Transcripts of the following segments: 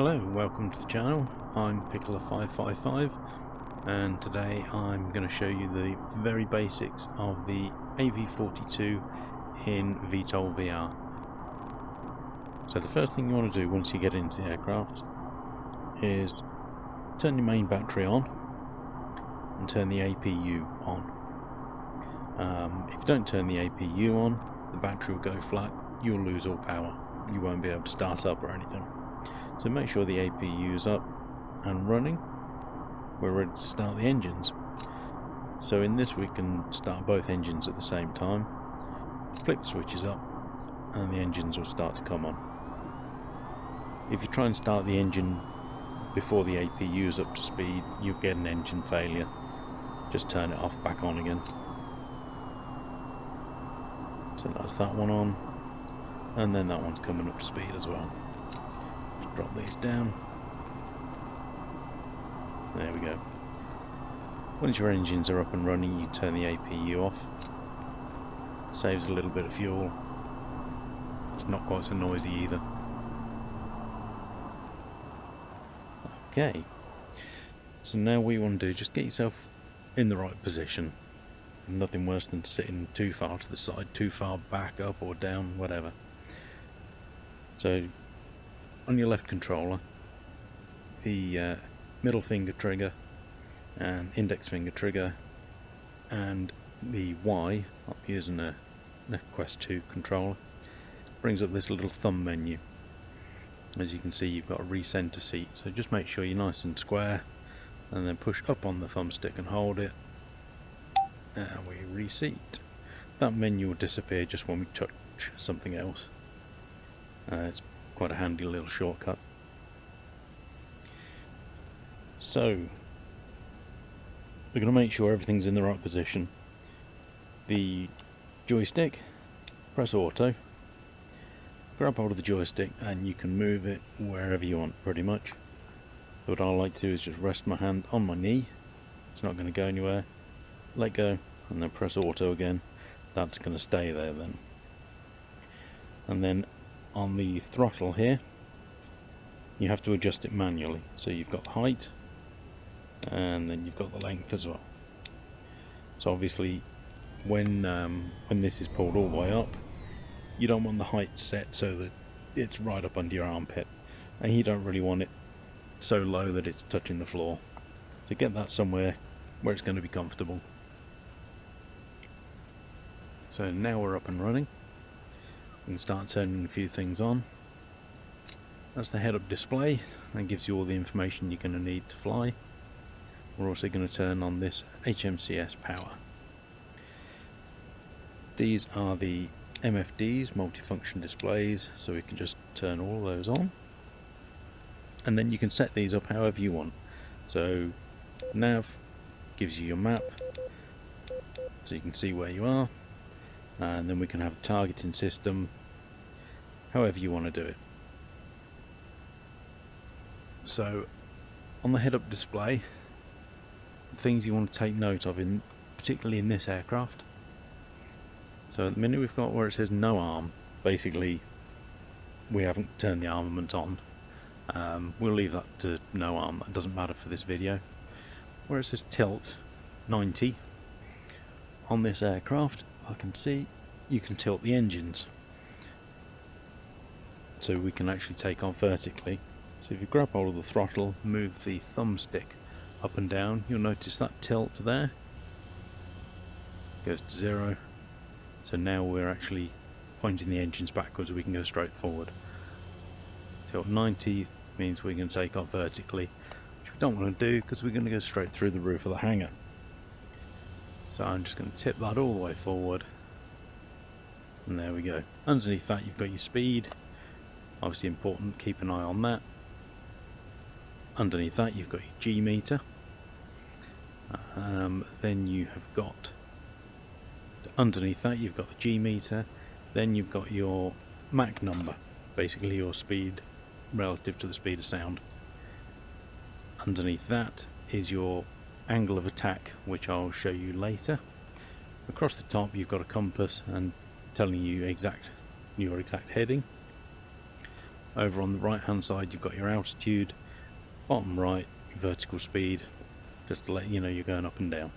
Hello and welcome to the channel. I'm Pickler555 and today I'm going to show you the very basics of the AV-42 in VTOL VR. So the first thing you want to do once you get into the aircraft is turn your main battery on and turn the APU on. If you don't turn the APU on, the battery will go flat, you'll lose all power, you won't be able to start up or anything. So make sure the APU is up and running. We're ready to start the engines. So in this we can start both engines at the same time. Flick the switches up and the engines will start to come on. If you try and start the engine before the APU is up to speed, you'll get an engine failure. Just turn it off back on again. So that's that one on, and then that one's coming up to speed as well. Drop these down. There we go. Once your engines are up and running, you turn the APU off. Saves a little bit of fuel. It's not quite so noisy either. Okay. So now what you want to do, just get yourself in the right position. Nothing worse than sitting too far to the side, too far back, up or down, whatever. So on your left controller, the middle finger trigger and index finger trigger and the Y, I'm using a Quest 2 controller, brings up this little thumb menu. As you can see, you've got a recenter seat, so just make sure you're nice and square and then push up on the thumbstick and hold it, and we reseat. That menu will disappear just when we touch something else. It's quite a handy little shortcut. So we're going to make sure everything's in the right position. The joystick, press auto, grab hold of the joystick and you can move it wherever you want pretty much. So what I like to do is just rest my hand on my knee, it's not going to go anywhere, let go and then press auto again. That's going to stay there then. And then on the throttle here, you have to adjust it manually. So you've got the height and then you've got the length as well. So obviously when this is pulled all the way up, you don't want the height set so that it's right up under your armpit, and you don't really want it so low that it's touching the floor. So get that somewhere where it's going to be comfortable. So now we're up and running. We can start turning a few things on. That's the head-up display. That gives you all the information you're going to need to fly. We're also going to turn on this HMCS power. These are the MFDs, multifunction displays, so we can just turn all those on. And then you can set these up however you want. So nav gives you your map, so you can see where you are. And then we can have the targeting system, however you want to do it. So on the head-up display, things you want to take note of, particularly in this aircraft. So at the minute we've got where it says no arm. Basically we haven't turned the armament on. We'll leave that to no arm, that doesn't matter for this video. Where it says tilt 90 on this aircraft, I can see you can tilt the engines, so we can actually take off vertically. So if you grab hold of the throttle, move the thumbstick up and down, you'll notice that tilt there goes to 0. So now we're actually pointing the engines backwards, we can go straight forward. Tilt 90 means we can take off vertically, which we don't want to do because we're going to go straight through the roof of the hangar. So I'm just going to tip that all the way forward, and there we go. Underneath that you've got your speed, obviously important, keep an eye on that. Underneath that you've got your G meter, then you have got, underneath that you've got the G meter, then you've got your Mach number, basically your speed relative to the speed of sound. Underneath that is your angle of attack, which I'll show you later. Across the top you've got a compass and telling you your exact heading. Over on the right hand side you've got your altitude, bottom right vertical speed, just to let you know you're going up and down.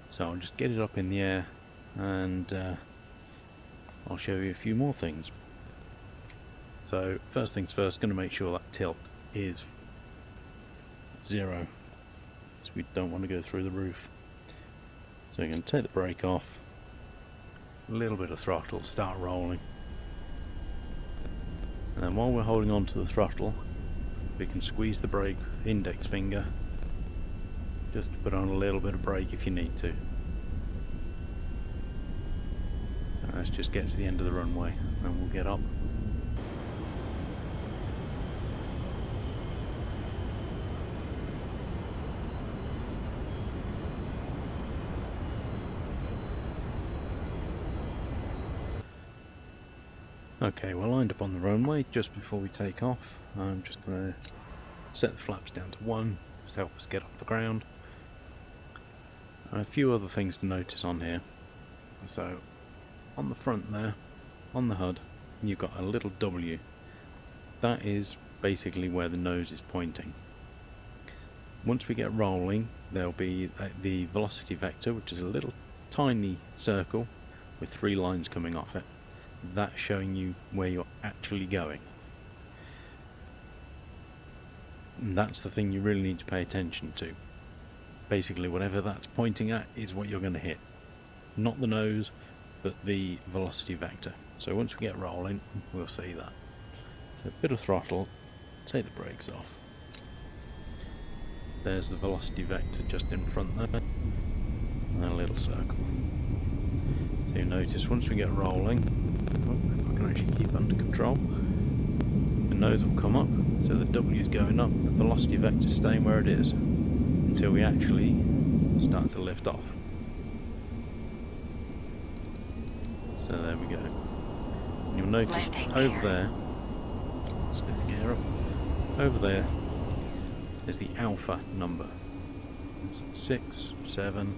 So I'll just get it up in the air and I'll show you a few more things. So first things first, going to make sure that tilt is 0, so we don't want to go through the roof. So we're going to take the brake off, a little bit of throttle, start rolling, and then while we're holding on to the throttle we can squeeze the brake index finger just to put on a little bit of brake if you need to. So let's just get to the end of the runway and we'll get up. Okay, we're lined up on the runway. Just before we take off, I'm just going to set the flaps down to 1 to help us get off the ground. And a few other things to notice on here. So, on the front there, on the HUD, you've got a little W. That is basically where the nose is pointing. Once we get rolling, there'll be the velocity vector, which is a little tiny circle with 3 lines coming off it. That's showing you where you're actually going. And that's the thing you really need to pay attention to. Basically whatever that's pointing at is what you're going to hit. Not the nose, but the velocity vector. So once we get rolling, we'll see that. So a bit of throttle, take the brakes off. There's the velocity vector just in front there, and a little circle. So you notice once we get rolling, if I can actually keep under control, the nose will come up, so the W is going up, the velocity vector is staying where it is until we actually start to lift off. So there we go. And you'll notice over there, stick the gear up, over there is the alpha number. So 6, 7,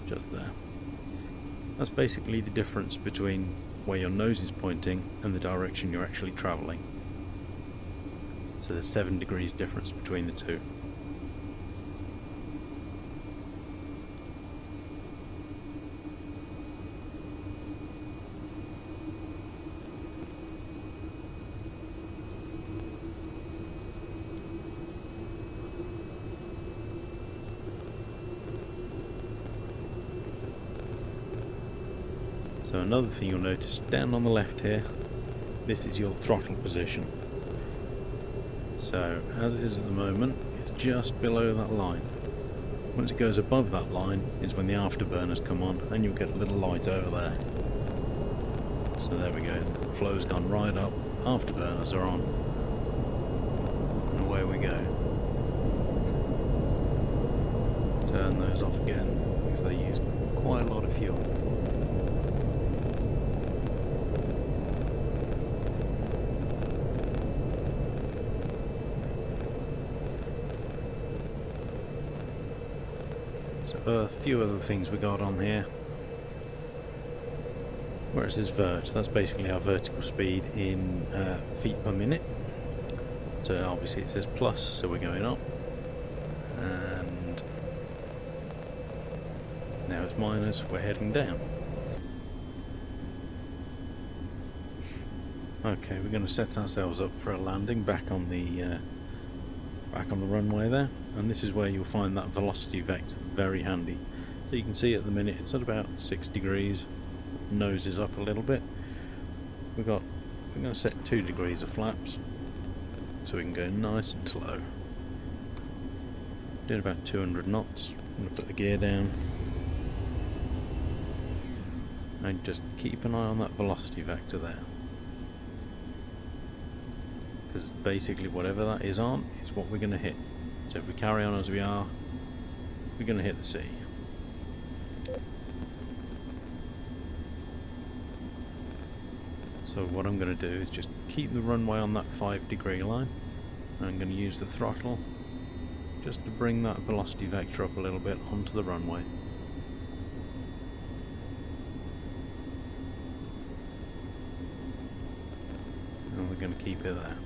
just there. That's basically the difference between where your nose is pointing and the direction you're actually travelling. So there's 7 degrees difference between the two. So another thing you'll notice down on the left here, this is your throttle position. So as it is at the moment, it's just below that line. Once it goes above that line is when the afterburners come on, and you'll get a little light over there. So there we go, the flow's gone right up, afterburners are on, and away we go. Turn those off again because they use quite a lot of fuel. A few other things we got on here. Where it says vert, that's basically our vertical speed in feet per minute. So obviously it says plus, so we're going up. And now it's minus, we're heading down. Okay, we're going to set ourselves up for a landing back on the runway there, and this is where you'll find that velocity vector very handy. So you can see at the minute it's at about 6 degrees, nose is up a little bit. We're going to set 2 degrees of flaps so we can go nice and slow. Doing about 200 knots. I'm going to put the gear down and just keep an eye on that velocity vector there, because basically whatever that is on is what we're going to hit. So if we carry on as we are, we're going to hit the sea. So what I'm going to do is just keep the runway on that 5 degree line. I'm going to use the throttle just to bring that velocity vector up a little bit onto the runway. And we're going to keep it there.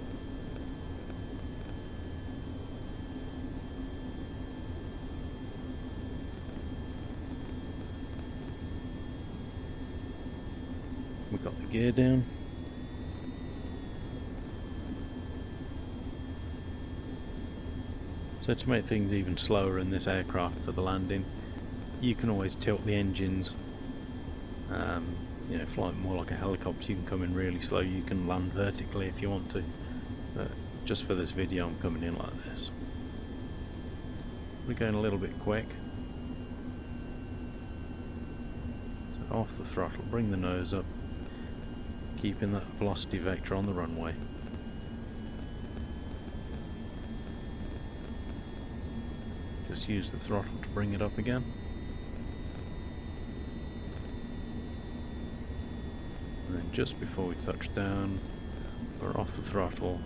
Got the gear down. So to make things even slower in this aircraft for the landing, you can always tilt the engines. You know, fly more like a helicopter, you can come in really slow, you can land vertically if you want to. But just for this video I'm coming in like this. We're going a little bit quick. So off the throttle, bring the nose up, keeping that velocity vector on the runway. Just use the throttle to bring it up again. And then just before we touch down, we're off the throttle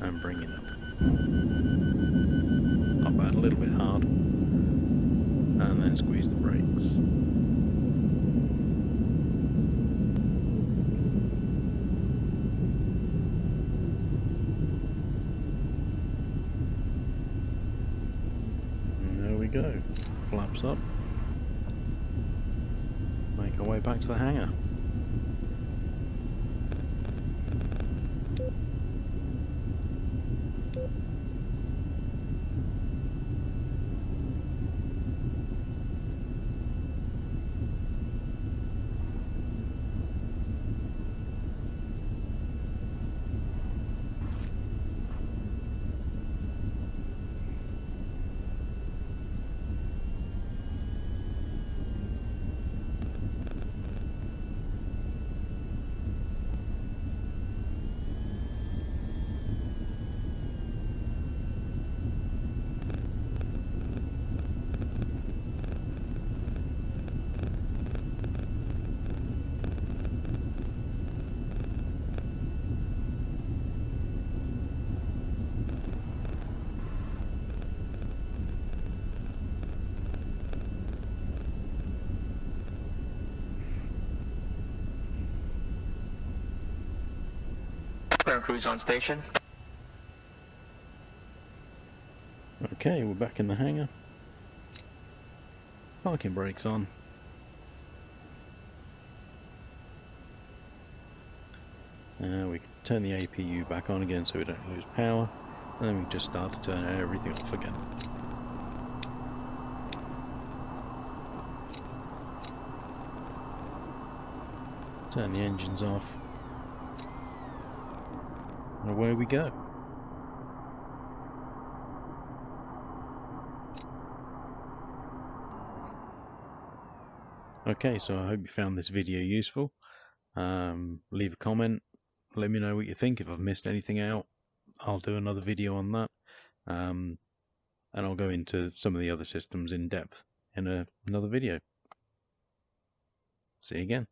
and bring it up. Not bad, a little bit hard. And then squeeze the brakes. And there we go. Flaps up. Make our way back to the hangar. Ground crews on station. Okay, we're back in the hangar. Parking brakes on. We can turn the APU back on again so we don't lose power, and then we just start to turn everything off again. Turn the engines off. And away we go. Okay, so I hope you found this video useful. Leave a comment, let me know what you think. If I've missed anything out, I'll do another video on that. And I'll go into some of the other systems in depth in another video. See you again.